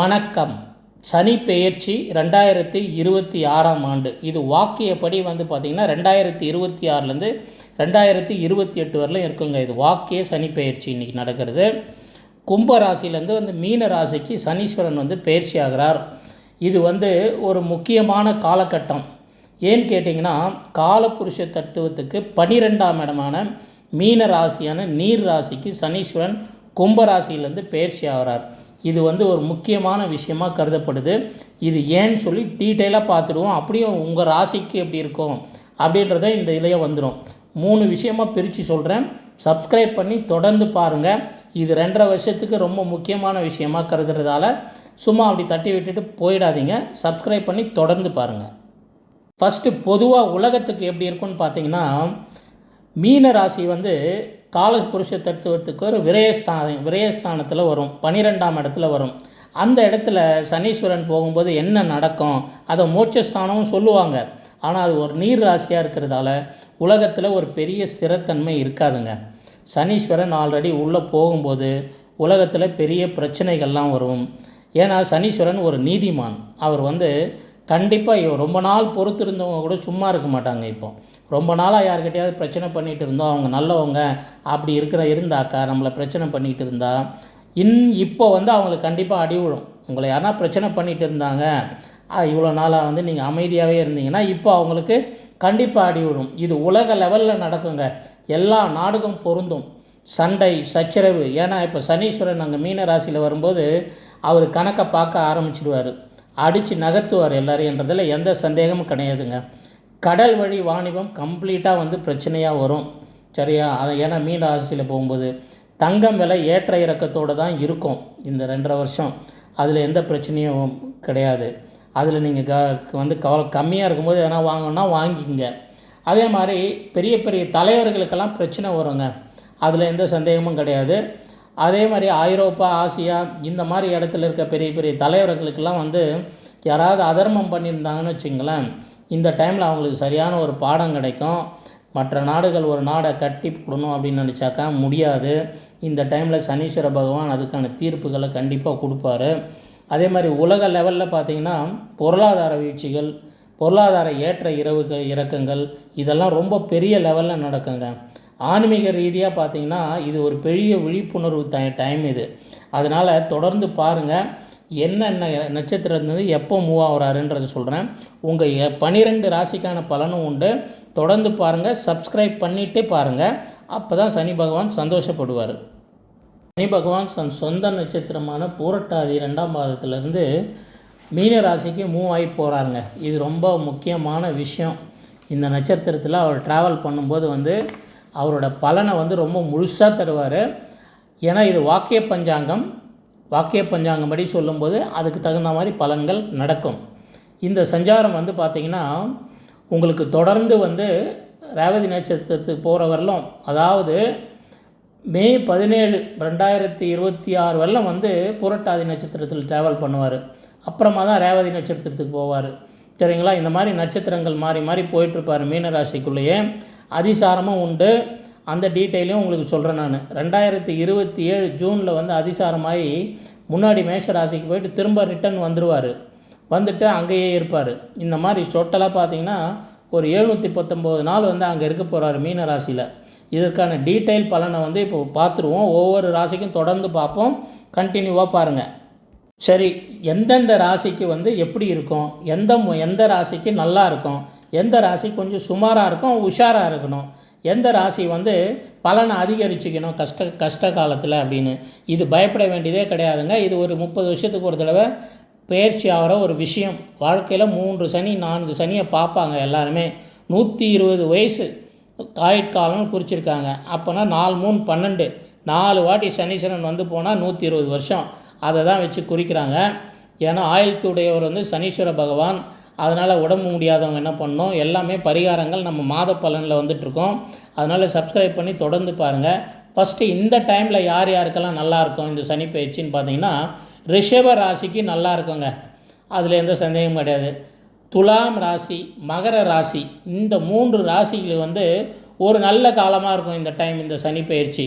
வணக்கம். சனி பெயர்ச்சி 2026ஆம் ஆண்டு. இது வாக்கியப்படி பார்த்திங்கன்னா 2026லேருந்து 2028 வரலும் இருக்குங்க. இது வாக்கிய சனி பெயர்ச்சி இன்றைக்கி நடக்கிறது. கும்ப ராசியிலேருந்து மீன ராசிக்கு சனீஸ்வரன் பெயர்ச்சி ஆகிறார். இது ஒரு முக்கியமான காலகட்டம். ஏன்னு கேட்டிங்கன்னா, காலபுருஷ தத்துவத்துக்கு 12ஆம் இடமான மீன ராசியான நீர் ராசிக்கு சனீஸ்வரன் கும்பராசியிலேருந்து பெயர்ச்சி ஆகிறார். இது ஒரு முக்கியமான விஷயமாக கருதப்படுது. இது ஏன்னு சொல்லி டீட்டெயிலாக பார்த்துடுவோம். அப்படியும் உங்கள் ராசிக்கு எப்படி இருக்கும் அப்படின்றத இந்த இதிலேயே வந்துடும். 3 விஷயமாக பிரித்து சொல்கிறேன். சப்ஸ்கிரைப் பண்ணி தொடர்ந்து பாருங்கள். இது 2.5 வருஷத்துக்கு ரொம்ப முக்கியமான விஷயமாக கருதுறதால சும்மா அப்படி தட்டி விட்டுட்டு போயிடாதீங்க. சப்ஸ்கிரைப் பண்ணி தொடர்ந்து பாருங்கள். ஃபஸ்ட்டு பொதுவாக உலகத்துக்கு எப்படி இருக்குன்னு பார்த்தீங்கன்னா, மீன ராசி காலபுருஷ தத்துவத்துக்கு ஒரு விரயஸ்தானத்தில் வரும், 12ஆம் இடத்துல வரும். அந்த இடத்துல சனீஸ்வரன் போகும்போது என்ன நடக்கும், அதை மோட்சஸ்தானமும் சொல்லுவாங்க. ஆனால் அது ஒரு நீர் ராசியாக இருக்கிறதால உலகத்தில் ஒரு பெரிய ஸ்திரத்தன்மை இருக்காதுங்க. சனீஸ்வரன் ஆல்ரெடி உள்ளே போகும்போது உலகத்தில் பெரிய பிரச்சனைகள்லாம் வரும். ஏன்னா சனீஸ்வரன் ஒரு நீதிமான். அவர் கண்டிப்பாக ரொம்ப நாள் பொறுத்து இருந்தவங்க கூட சும்மா இருக்க மாட்டாங்க. இப்போ ரொம்ப நாளாக யார்கிட்டையாவது பிரச்சனை பண்ணிகிட்டு இருந்தோம், அவங்க நல்லவங்க அப்படி இருந்தாக்கா நம்மளை பிரச்சனை பண்ணிகிட்டு இருந்தால் இப்போ அவங்களுக்கு கண்டிப்பாக அடி விழும். உங்களை யாருனா பிரச்சனை பண்ணிகிட்டு இருந்தாங்க, இவ்வளோ நாளாக நீங்கள் அமைதியாகவே இருந்தீங்கன்னா இப்போ அவங்களுக்கு கண்டிப்பாக அடி விழும். இது உலக லெவலில் நடக்குங்க. எல்லா நாடுகளும் பொருந்தும். சண்டை சச்சரவு. ஏன்னா இப்போ சனீஸ்வரன் அங்கே மீன ராசியில் வரும்போது அவர் கணக்கை பார்க்க ஆரம்பிச்சிடுவார். அடித்து நகர்த்துவார் எல்லாரையுன்றதில் எந்த சந்தேகமும் கிடையாதுங்க. கடல் வழி வாணிபம் கம்ப்ளீட்டாக பிரச்சனையாக வரும். சரியா? அதை ஏன்னா மீன ராசியில் போகும்போது தங்கம் விலை ஏற்ற இறக்கத்தோடு தான் இருக்கும் இந்த 2.5 வருஷம். அதில் எந்த பிரச்சனையும் கிடையாது. அதில் நீங்கள் கம்மியாக இருக்கும்போது எதனா வாங்கணுன்னா வாங்கிக்கங்க. அதே மாதிரி பெரிய பெரிய தலைவர்களுக்கெல்லாம் பிரச்சனை வருங்க. அதில் எந்த சந்தேகமும் கிடையாது. அதே மாதிரி ஐரோப்பா, ஆசியா இந்த மாதிரி இடத்துல இருக்க பெரிய பெரிய தலைவர்களுக்கெல்லாம் யாராவது அதர்மம் பண்ணியிருந்தாங்கன்னு வச்சுங்களேன், இந்த டைமில் அவங்களுக்கு சரியான ஒரு பாடம் கிடைக்கும். மற்ற நாடுகள் ஒரு நாடை கட்டி போடணும் அப்படின்னு நினச்சாக்கா முடியாது. இந்த டைமில் சனீஸ்வர பகவான் அதுக்கான தீர்ப்புகளை கண்டிப்பாக கொடுப்பாரு. அதே மாதிரி உலக லெவலில் பார்த்திங்கன்னா பொருளாதார வீழ்ச்சிகள், பொருளாதார ஏற்ற இறக்கங்கள் இதெல்லாம் ரொம்ப பெரிய லெவலில் நடக்குங்க. ஆன்மீக ரீதியாக பார்த்திங்கன்னா இது ஒரு பெரிய விழிப்புணர்வு டைம் இது. அதனால் தொடர்ந்து பாருங்கள். என்னென்ன நட்சத்திரம் எப்போ மூவ் ஆகிறாருன்றது சொல்கிறேன். உங்கள் 12 ராசிக்கான பலனும் உண்டு. தொடர்ந்து பாருங்கள். சப்ஸ்கிரைப் பண்ணிவிட்டு பாருங்கள். அப்போ தான் சனி பகவான் சந்தோஷப்படுவார். சனி பகவான் சொந்த நட்சத்திரமான பூரட்டாதி 2ஆம் பாதத்திலேருந்து மீன ராசிக்கு மூவ் ஆகி போகிறாருங்க. இது ரொம்ப முக்கியமான விஷயம். இந்த நட்சத்திரத்தில் அவர் ட்ராவல் பண்ணும்போது அவரோட பலனை ரொம்ப முழுசாக தருவார். ஏன்னா இது வாக்கிய பஞ்சாங்கம். வாக்கிய பஞ்சாங்கம் படி சொல்லும்போது அதுக்கு தகுந்த மாதிரி பலன்கள் நடக்கும். இந்த சஞ்சாரம் பார்த்திங்கன்னா உங்களுக்கு தொடர்ந்து ரேவதி நட்சத்திரத்துக்கு போகிற வரலும், அதாவது மே 17, 2026 வரலும் புரட்டாதி நட்சத்திரத்தில் ட்ராவல் பண்ணுவார். அப்புறமா தான் ரேவதி நட்சத்திரத்துக்கு போவார். சரிங்களா? இந்த மாதிரி நட்சத்திரங்கள் மாறி மாறி போயிட்டுருப்பார் மீனராசிக்குள்ளேயே. அதிசாரமும் உண்டு. அந்த டீட்டெயிலையும் உங்களுக்கு சொல்கிறேன் நான். 2027 ஜூனில் அதிசாரமாகி முன்னாடி மேஷ ராசிக்கு போயிட்டு திரும்ப ரிட்டன் வந்துடுவார். வந்துட்டு அங்கேயே இருப்பார். இந்த மாதிரி டோட்டலாக பார்த்திங்கன்னா ஒரு 719 நாள் அங்கே இருக்க போகிறார் மீன ராசியில். இதற்கான டீட்டெயில் பலனை இப்போ பார்த்துருவோம். ஒவ்வொரு ராசிக்கும் தொடர்ந்து பார்ப்போம். கண்டினியூவாக பாருங்கள். சரி, எந்தெந்த ராசிக்கு எப்படி இருக்கும், எந்த ராசிக்கு நல்லா இருக்கும், எந்த ராசி கொஞ்சம் சுமாராக இருக்கும், உஷாராக இருக்கணும், எந்த ராசி பலனை அதிகரிச்சுக்கணும் கஷ்ட காலத்தில் அப்படின்னு, இது பயப்பட வேண்டியதே கிடையாதுங்க. இது ஒரு 30 வருஷத்துக்கு ஒரு தடவை பயிற்சி ஆகிற ஒரு விஷயம். வாழ்க்கையில் 3 சனி 4 சனியை பார்ப்பாங்க எல்லாருமே. 120 வயசு ஆயுட்காலம்னு குறிச்சிருக்காங்க. அப்போனா 4 3 12 4 வாட்டி சனீஸ்வரன் போனால் 120 வருஷம். அதை தான் வச்சு குறிக்கிறாங்க. ஏன்னா ஆயுளுக்கு உடையவர் சனீஸ்வர பகவான். அதனால் உடம்பு முடியாதவங்க என்ன பண்ணணும், எல்லாமே பரிகாரங்கள் நம்ம மாத பலனில் வந்துட்டுருக்கோம். அதனால் சப்ஸ்கிரைப் பண்ணி தொடர்ந்து பாருங்கள். ஃபஸ்ட்டு இந்த டைமில் யார் யாருக்கெல்லாம் நல்லாயிருக்கும் இந்த சனி பயிற்சின்னு பார்த்தீங்கன்னா, ரிஷப ராசிக்கு நல்லா இருக்குங்க. அதில் எந்த சந்தேகமும் கிடையாது. துலாம் ராசி, மகர ராசி, இந்த 3 ராசிகள் ஒரு நல்ல காலமாக இருக்கும் இந்த டைம், இந்த சனி பயிற்சி.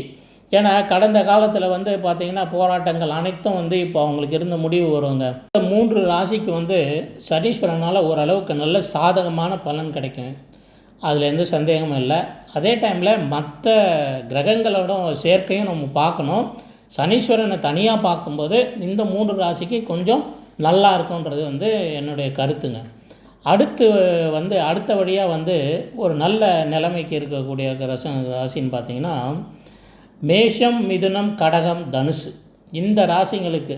ஏன்னா கடந்த காலத்தில் வந்து பார்த்திங்கன்னா போராட்டங்கள் அனைத்தும் வந்து இப்போ அவங்களுக்கு இருந்த முடிவு வருவாங்க. இந்த 3 ராசிக்கு வந்து சனீஸ்வரனால் ஓரளவுக்கு நல்ல சாதகமான பலன் கிடைக்கும், அதில் எந்த சந்தேகமும் இல்லை. அதே டைமில் மற்ற கிரகங்களோட சேர்க்கையும் நம்ம பார்க்கணும். சனீஸ்வரனை தனியாக பார்க்கும்போது இந்த 3 ராசிக்கு கொஞ்சம் நல்லா இருக்குன்றது வந்து என்னுடைய கருத்துங்க. அடுத்தபடியாக வந்து ஒரு நல்ல நிலைமைக்கு இருக்கக்கூடிய ராசின்னு பார்த்திங்கன்னா மேஷம், மிதுனம், கடகம், தனுசு இந்த ராசிங்களுக்கு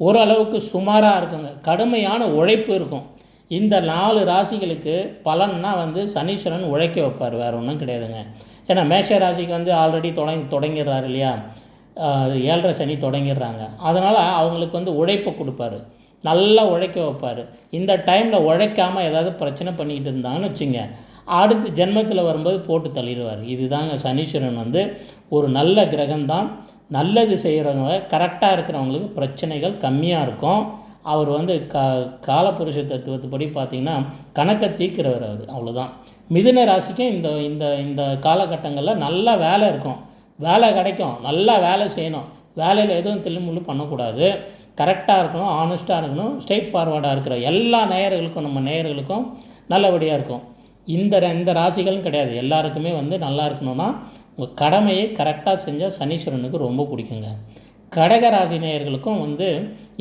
ஓரளவுக்கு சுமாராக இருக்குங்க. கடுமையான உழைப்பு இருக்கும். இந்த 4 ராசிகளுக்கு பலன்னா வந்து சனீஸ்வரன் உழைக்க வைப்பார், வேறு ஒன்றும் கிடையாதுங்க. ஏன்னா மேஷ ராசிக்கு வந்து ஆல்ரெடி தொடங்கிடுறாரு இல்லையா, 7.5 சனி தொடங்கிடுறாங்க. அதனால் அவங்களுக்கு வந்து உழைப்பை கொடுப்பாரு, நல்லா உழைக்க வைப்பார். இந்த டைமில் உழைக்காமல் ஏதாவது பிரச்சனை பண்ணிக்கிட்டு இருந்தாங்கன்னு வச்சுங்க, அடுத்து ஜென்மத்தில் வரும்போது போட்டு தள்ளிடுவார். இதுதாங்க சனீஸ்வரன் வந்து ஒரு நல்ல கிரகம்தான். நல்லது செய்கிறவங்க கரெக்டாக இருக்கிறவங்களுக்கு பிரச்சனைகள் கம்மியாக இருக்கும். அவர் வந்து காலபுருஷ தத்துவத்துப்படி பார்த்திங்கன்னா கணக்கை தீர்க்கிறவர் அவர், அவ்வளோதான். மிதுன ராசிக்கும் இந்த இந்த இந்த காலகட்டங்களில் நல்ல வேலை இருக்கும், வேலை கிடைக்கும், நல்லா வேலை செய்யணும். வேலையில் எதுவும் தில்லுமுள்ளு பண்ணக்கூடாது, கரெக்டாக இருக்கணும், ஆனஸ்ட்டாக இருக்கணும், ஸ்ட்ரெயிட் ஃபார்வர்டாக இருக்கிற எல்லா நேயர்களுக்கும் நம்ம நேயர்களுக்கும் நல்லபடியாக இருக்கும். இந்த ராசிகளும் கிடையாது, எல்லாருக்குமே வந்து நல்லா இருக்கணும்னா உங்கள் கடமையை கரெக்டாக செஞ்சால் சனீஸ்வரனுக்கு ரொம்ப பிடிக்குங்க. கடக ராசி நேயர்களுக்கும் வந்து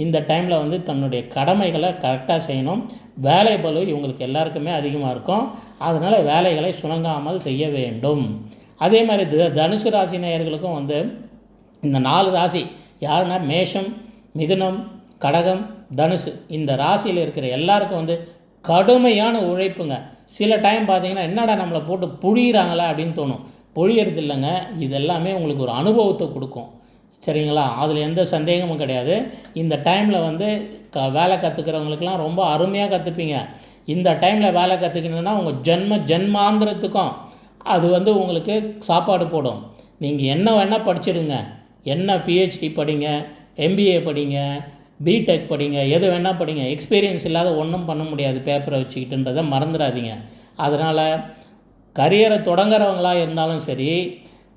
இந்த டைமில் வந்து தன்னுடைய கடமைகளை கரெக்டாக செய்யணும். வேலை பளு இவங்களுக்கு எல்லாருக்குமே அதிகமாக இருக்கும், அதனால் வேலைகளை சுணங்காமல் செய்ய வேண்டும். அதே மாதிரி தனுசு ராசி நேயர்களுக்கும் வந்து இந்த 4 ராசி யாருன்னா மேஷம், மிதுனம், கடகம், தனுசு இந்த ராசியில் இருக்கிற எல்லாருக்கும் வந்து கடுமையான உழைப்புங்க. சில டைம் பார்த்திங்கன்னா என்னடா நம்மளை போட்டு புழியிறாங்களா அப்படின்னு தோணும். பொழியறது இல்லைங்க, இது எல்லாமே உங்களுக்கு ஒரு அனுபவத்தை கொடுக்கும், சரிங்களா? அதில் எந்த சந்தேகமும் கிடையாது. இந்த டைமில் வந்து வேலை கற்றுக்கிறவங்களுக்கெல்லாம் ரொம்ப அருமையாக கற்றுப்பீங்க. இந்த டைமில் வேலை கற்றுக்கணுன்னா உங்கள் ஜென்மாந்திரத்துக்கும் அது வந்து உங்களுக்கு சாப்பாடு போடும். நீங்கள் என்ன வேணால் படிச்சிடுங்க, என்ன பிஹெச்டி படிங்க, எம்பிஏ படிங்க, பிடெக் படிங்க, எது வேணால் படிங்க, எக்ஸ்பீரியன்ஸ் இல்லாத ஒன்றும் பண்ண முடியாது பேப்பரை வச்சுக்கிட்டுன்றதை மறந்துடாதீங்க. அதனால் கரியரை தொடங்குறவங்களாக இருந்தாலும் சரி,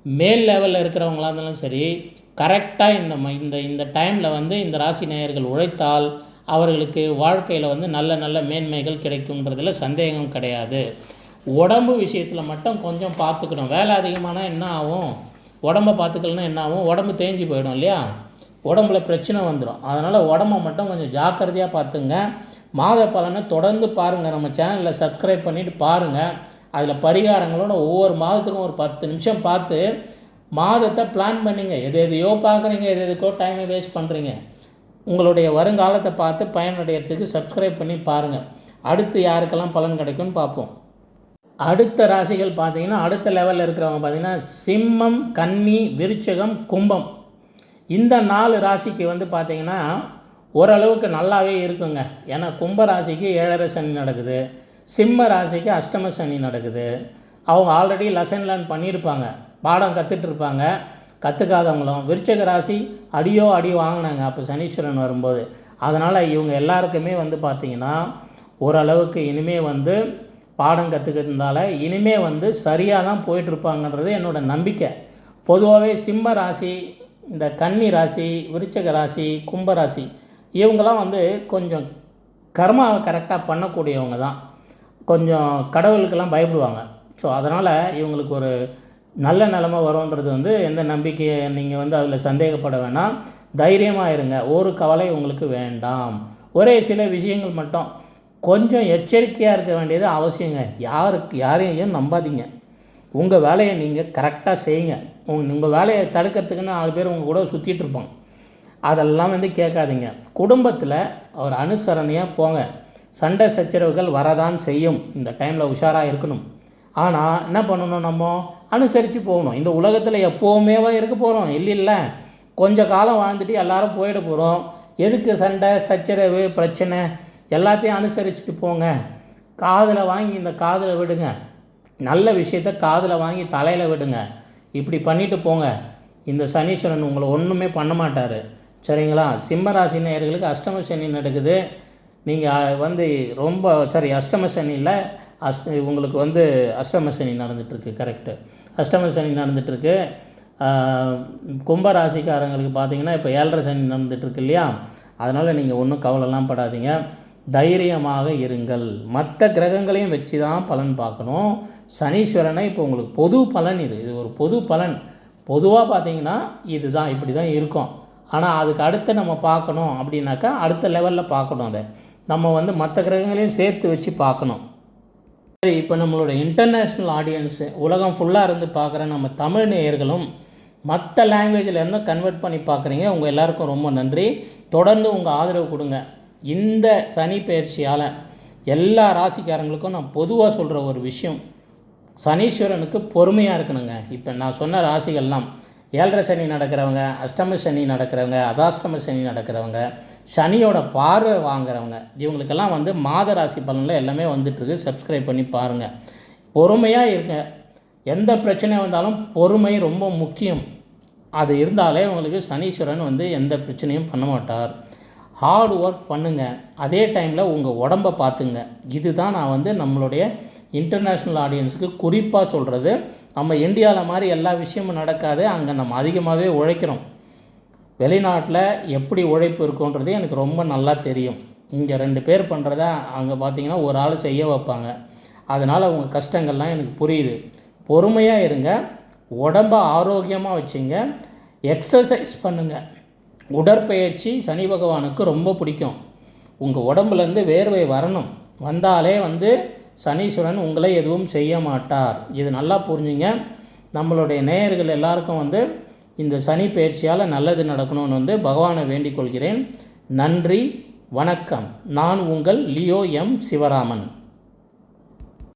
மேல் லெவலில் இருக்கிறவங்களாக இருந்தாலும் சரி, கரெக்டாக இந்த டைமில் வந்து இந்த ராசி நேயர்கள் உழைத்தால் அவர்களுக்கு வாழ்க்கையில் வந்து நல்ல நல்ல மேன்மைகள் கிடைக்கும்ன்றதில் சந்தேகம் கிடையாது. உடம்பு விஷயத்தில் மட்டும் கொஞ்சம் பார்த்துக்கணும். வேலை அதிகமானால் என்ன ஆகும், உடம்பை பார்த்துக்கலன்னா என்ன ஆகும், உடம்பு தேஞ்சு போயிடும் இல்லையா, உடம்புல பிரச்சனை வந்துடும். அதனால் உடம்பை மட்டும் கொஞ்சம் ஜாக்கிரதையாக பார்த்துங்க. மாத பலனை தொடர்ந்து பாருங்கள், நம்ம சேனலில் சப்ஸ்கிரைப் பண்ணிவிட்டு பாருங்கள். அதில் பரிகாரங்களோட ஒவ்வொரு மாதத்துக்கும் ஒரு 10 நிமிஷம் பார்த்து மாதத்தை பிளான் பண்ணிங்க. எதையோ பார்க்குறீங்க, எதுக்கோ டைமை வேஸ்ட் பண்ணுறீங்க. உங்களுடைய வருங்காலத்தை பார்த்து பயனடைகிறதுக்கு சப்ஸ்கிரைப் பண்ணி பாருங்கள். அடுத்து யாருக்கெல்லாம் பலன் கிடைக்கும்னு பார்ப்போம். அடுத்த ராசிகள் பார்த்திங்கன்னா அடுத்த லெவலில் இருக்கிறவங்க பார்த்திங்கன்னா சிம்மம், கன்னி, விருச்சிகம், கும்பம் இந்த 4 ராசிக்கு வந்து பார்த்திங்கன்னா ஓரளவுக்கு நல்லாவே இருக்குங்க. ஏன்னா கும்ப ராசிக்கு 7.5 சனி நடக்குது, சிம்ம ராசிக்கு அஷ்டம சனி நடக்குது. அவங்க ஆல்ரெடி லெசன் லேர்ன் பண்ணியிருப்பாங்க, பாடம் கற்றுட்ருப்பாங்க. கற்றுக்காதவங்களும் விருச்சிக ராசி அடி வாங்கினாங்க அப்போ சனீஸ்வரன் வரும்போது. அதனால் இவங்க எல்லாருக்குமே வந்து பார்த்திங்கன்னா ஓரளவுக்கு இனிமேல் வந்து பாடம் கற்றுக்கிறதுனால இனிமேல் வந்து சரியாக தான் போயிட்டுருப்பாங்கன்றது என்னோடய நம்பிக்கை. பொதுவாகவே சிம்ம ராசி, இந்த கன்னி ராசி, விருச்சிக ராசி, கும்பராசி இவங்கெல்லாம் வந்து கொஞ்சம் கர்மாவை கரெக்டாக பண்ணக்கூடியவங்க தான். கொஞ்சம் கடவுளுக்கெல்லாம் பயப்படுவாங்க. ஸோ அதனால் இவங்களுக்கு ஒரு நல்ல நிலமை வரும்ன்றது வந்து எந்த நம்பிக்கையை நீங்கள் வந்து அதில் சந்தேகப்பட வேணாம். தைரியமாக இருங்க, ஒரு கவலை உங்களுக்கு வேண்டாம். ஒரே சில விஷயங்கள் மட்டும் கொஞ்சம் எச்சரிக்கையாக இருக்க வேண்டியது அவசியங்க. யாரையும் நம்பாதீங்க. உங்கள் வேலையை நீங்கள் கரெக்டாக செய்யுங்க. உங்கள் வேலையை தடுக்கிறதுக்குன்னு 4 பேர் உங்கள் கூட சுற்றிட்டு இருப்பாங்க, அதெல்லாம் வந்து கேட்காதீங்க. குடும்பத்தில் ஒரு அனுசரணையாக போங்க. சண்டை சச்சரவுகள் வரதான் செய்யும், இந்த டைமில் உஷாராக இருக்கணும். ஆனால் என்ன பண்ணணும், நம்ம அனுசரித்து போகணும். இந்த உலகத்தில் எப்போவுமேவா இருக்க போகிறோம் இல்லை, கொஞ்சம் காலம் வாழ்ந்துட்டு எல்லாரும் போயிட போகிறோம். எதுக்கு சண்டை சச்சரவு பிரச்சனை, எல்லாத்தையும் அனுசரிச்சுட்டு போங்க. காதில் வாங்கி இந்த காதில் விடுங்க, நல்ல விஷயத்த காதில் வாங்கி தலையில் விடுங்க. இப்படி பண்ணிட்டு போங்க. இந்த சனீஸ்வரன் உங்களை ஒன்றுமே பண்ண மாட்டார், சரிங்களா? சிம்மராசி நேயர்களுக்கு அஷ்டம சனி நடக்குது. நீங்கள் வந்து ரொம்ப அஷ்டம சனியில் உங்களுக்கு வந்து அஷ்டம சனி நடந்துகிட்ருக்கு. கரெக்டு, அஷ்டம சனி நடந்துகிட்ருக்கு. கும்பராசிக்காரங்களுக்கு பார்த்திங்கன்னா இப்போ 7.5 சனி நடந்துகிட்ருக்கு இல்லையா, அதனால் நீங்கள் ஒன்றும் கவலைலாம் படாதீங்க, தைரியமாக இருங்கள். மற்ற கிரகங்களையும் வச்சு தான் பலன் பார்க்கணும். சனீஸ்வரனை இப்போ உங்களுக்கு பொது பலன், இது ஒரு பொது பலன். பொதுவாக பார்த்திங்கன்னா இதுதான், இப்படி தான் இருக்கும். ஆனால் அதுக்கு அடுத்து நம்ம பார்க்கணும் அப்படின்னாக்கா அடுத்த லெவலில் பார்க்கணும். அதை நம்ம மற்ற கிரகங்களையும் சேர்த்து வச்சு பார்க்கணும். சரி, இப்போ நம்மளோட இன்டர்நேஷ்னல் ஆடியன்ஸு, உலகம் ஃபுல்லாக இருந்து பார்க்குற நம்ம தமிழ் நேயர்களும் மற்ற லாங்குவேஜில் இருந்து கன்வெர்ட் பண்ணி பார்க்குறீங்க. உங்கள் எல்லாருக்கும் ரொம்ப நன்றி. தொடர்ந்து உங்கள் ஆதரவு கொடுங்க. இந்த சனி பயிற்சியால் எல்லா ராசிக்காரங்களுக்கும் நான் பொதுவாக சொல்கிற ஒரு விஷயம், சனீஸ்வரனுக்கு பொறுமையாக இருக்கணுங்க. இப்போ நான் சொன்ன ராசிகள்லாம் 7.5 சனி நடக்கிறவங்க, அஷ்டம சனி நடக்கிறவங்க, அதாஷ்டம சனி நடக்கிறவங்க, சனியோட பார்வை வாங்குறவங்க, இவங்களுக்கெல்லாம் மாத ராசி பலனில் எல்லாமே வந்துட்டுருக்கு. சப்ஸ்கிரைப் பண்ணி பாருங்கள். பொறுமையாக இருங்க. எந்த பிரச்சனை வந்தாலும் பொறுமை ரொம்ப முக்கியம். அது இருந்தாலே உங்களுக்கு சனீஸ்வரன் எந்த பிரச்சனையும் பண்ண மாட்டார். ஹார்ட் ஒர்க் பண்ணுங்கள். அதே டைமில் உங்கள் உடம்பை பார்த்துங்க. இதுதான் நான் நம்மளுடைய இன்டர்நேஷ்னல் ஆடியன்ஸுக்கு குறிப்பாக சொல்கிறது. நம்ம இந்தியாவில் மாதிரி எல்லா விஷயமும் நடக்காது. அங்கே நம்ம அதிகமாகவே உழைக்கிறோம். வெளிநாட்டில் எப்படி உழைப்பு இருக்குன்றது எனக்கு ரொம்ப நல்லா தெரியும். இங்கே 2 பேர் பண்ணுறத அங்கே பார்த்திங்கன்னா ஒரு ஆள் செய்ய வைப்பாங்க. அதனால் உங்கள் கஷ்டங்கள்லாம் எனக்கு புரியுது. பொறுமையாக இருங்க. உடம்பை ஆரோக்கியமாக வச்சுங்க. எக்ஸசைஸ் பண்ணுங்கள். உடற்பயிற்சி சனி பகவானுக்கு ரொம்ப பிடிக்கும். உங்கள் உடம்புலேருந்து வேர்வை வரணும். வந்தாலே சனீஸ்வரன் உங்களை எதுவும் செய்ய மாட்டார். இது நல்லா புரிஞ்சுங்க. நம்மளுடைய நேயர்கள் எல்லாருக்கும் இந்த சனி பயிற்சியால் நல்லது நடக்கணும்னு பகவானை வேண்டிக் கொள்கிறேன். நன்றி, வணக்கம். நான் உங்கள் லியோ எம் சிவராமன்.